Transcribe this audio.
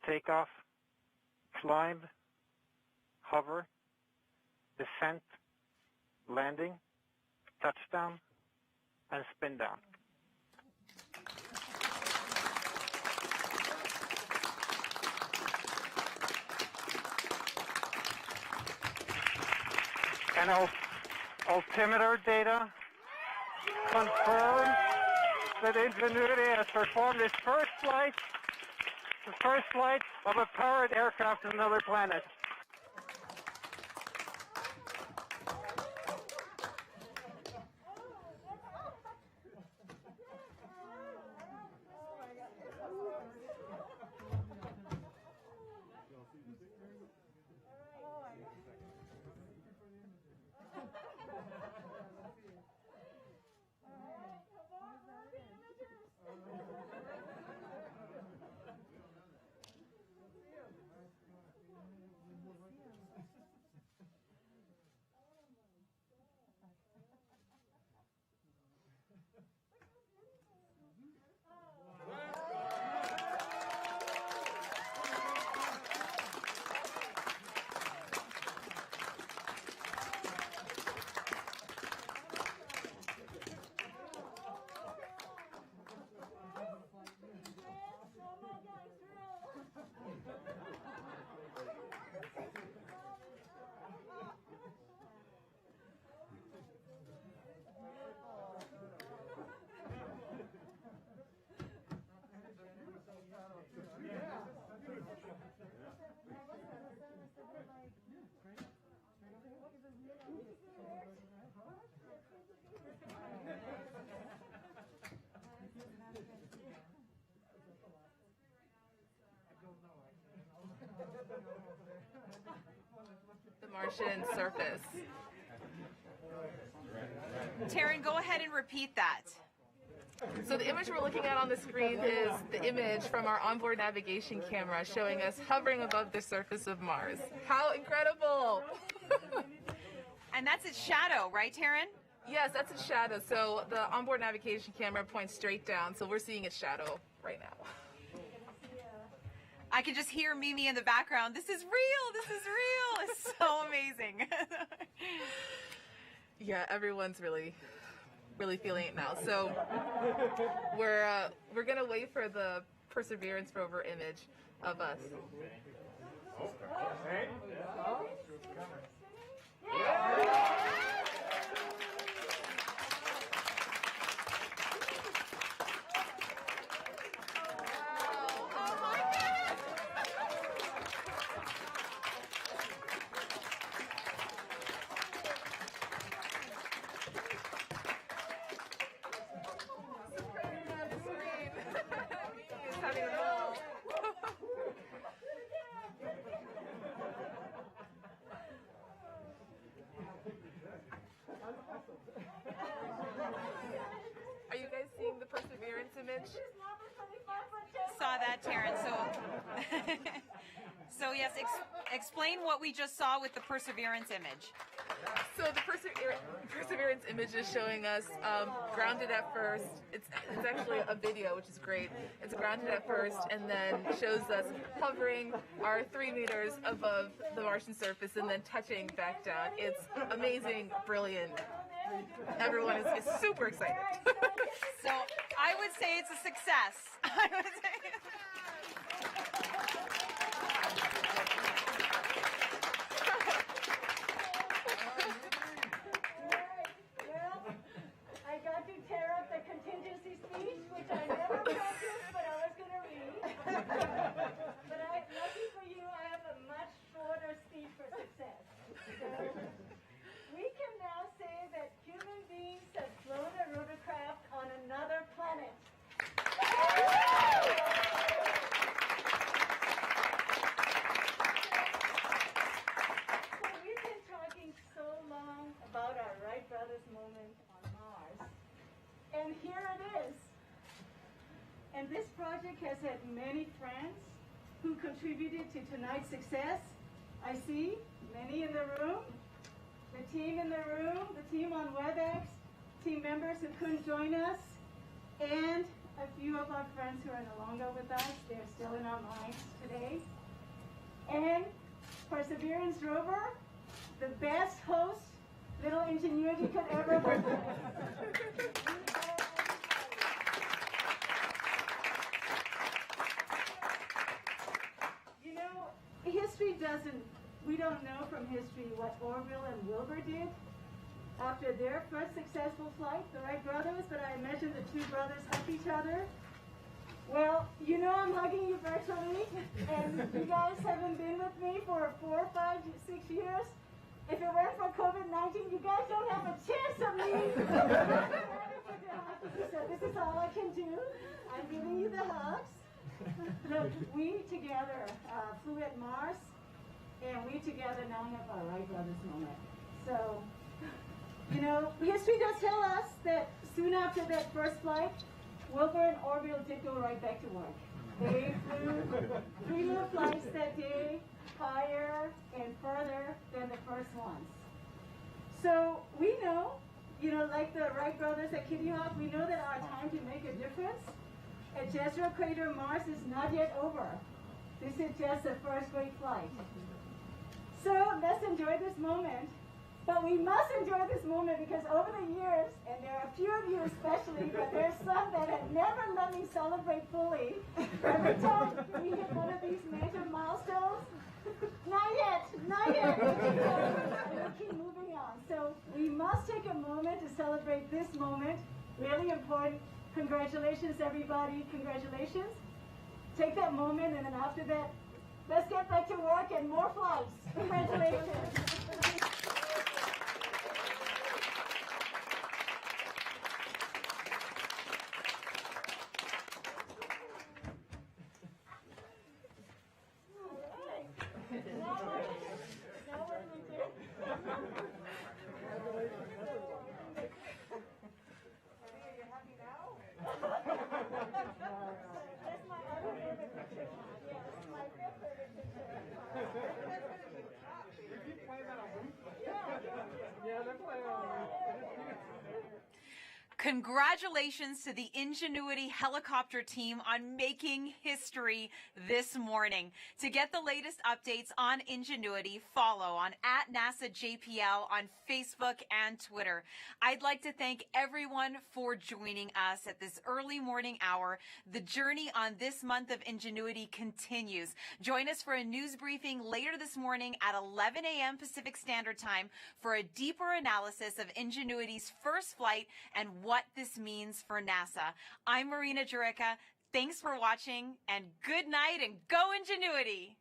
takeoff, climb, hover, descent, landing, touchdown, and spin down. And altimeter data confirms that Ingenuity has performed its first flight of a powered aircraft to another planet. The Martian surface. Taryn, go ahead and repeat that. So the image we're looking at on the screen is the image from our onboard navigation camera showing us hovering above the surface of Mars. How incredible! And that's its shadow, right, Taryn? Yes, that's its shadow. So the onboard navigation camera points straight down, so we're seeing its shadow right now. I can just hear Mimi in the background. This is real. This is real. It's so amazing. Yeah, everyone's really feeling it now. So we're gonna wait for the Perseverance rover image of us. Are you guys seeing the Perseverance image? Saw that, Taryn. So yes, explain what we just saw with the Perseverance image. So the Perseverance image is showing us grounded at first. It's actually a video, which is great. It's grounded at first and then shows us hovering our 3 meters above the Martian surface and then touching back down. It's amazing, brilliant. Everyone is super excited. So I would say it's a success. I would say. I got to tear up the contingency speech, which I never practiced, but I was going to read. But lucky for you, I have a much shorter speech for success. So, we can now say that human beings have flown a rotorcraft on another planet. So we've been talking so long about our Wright brothers moment on Mars. And here it is. And this project has had many friends who contributed to tonight's success. I see many in the room. The team in the room, the team on WebEx, team members who couldn't join us, and a few of our friends who are no longer with us. They're still in our minds today. And Perseverance rover, the best host little Ingenuity could ever work with. You know, history we don't know from history what Orville and Wilbur did after their first successful flight, the Wright brothers, but I imagine the two brothers help each other. Well, you know I'm hugging you virtually, and you guys haven't been with me for 4, 5, 6 years. If it weren't for COVID-19, you guys don't have a chance of me. So this is all I can do. I'm giving you the hugs. Look, we together flew at Mars, and we together now have our Wright brothers moment. So, you know, history does tell us that soon after that first flight, Wilbur and Orville did go right back to work. They flew 3 more flights that day, higher and further than the first ones. So we know, you know, like the Wright brothers at Kitty Hawk, we know that our time to make a difference at Jezero Crater, Mars is not yet over. This is just the first great flight. So let's enjoy this moment. But we must enjoy this moment because over the years, and there are a few of you especially, but there's some that have never let me celebrate fully. Every time we hit one of these major milestones, not yet. We'll keep moving on. So we must take a moment to celebrate this moment. Really important. Congratulations, everybody. Congratulations. Take that moment, and then after that, let's get back to work and more flights. Congratulations. Congratulations to the Ingenuity helicopter team on making history this morning. To get the latest updates on Ingenuity, follow on @NASA JPL on Facebook and Twitter. I'd like to thank everyone for joining us at this early morning hour. The journey on this month of Ingenuity continues. Join us for a news briefing later this morning at 11 a.m. Pacific Standard Time for a deeper analysis of Ingenuity's first flight and what this means for NASA. I'm Marina Jurica. Thanks for watching, and good night, and go Ingenuity!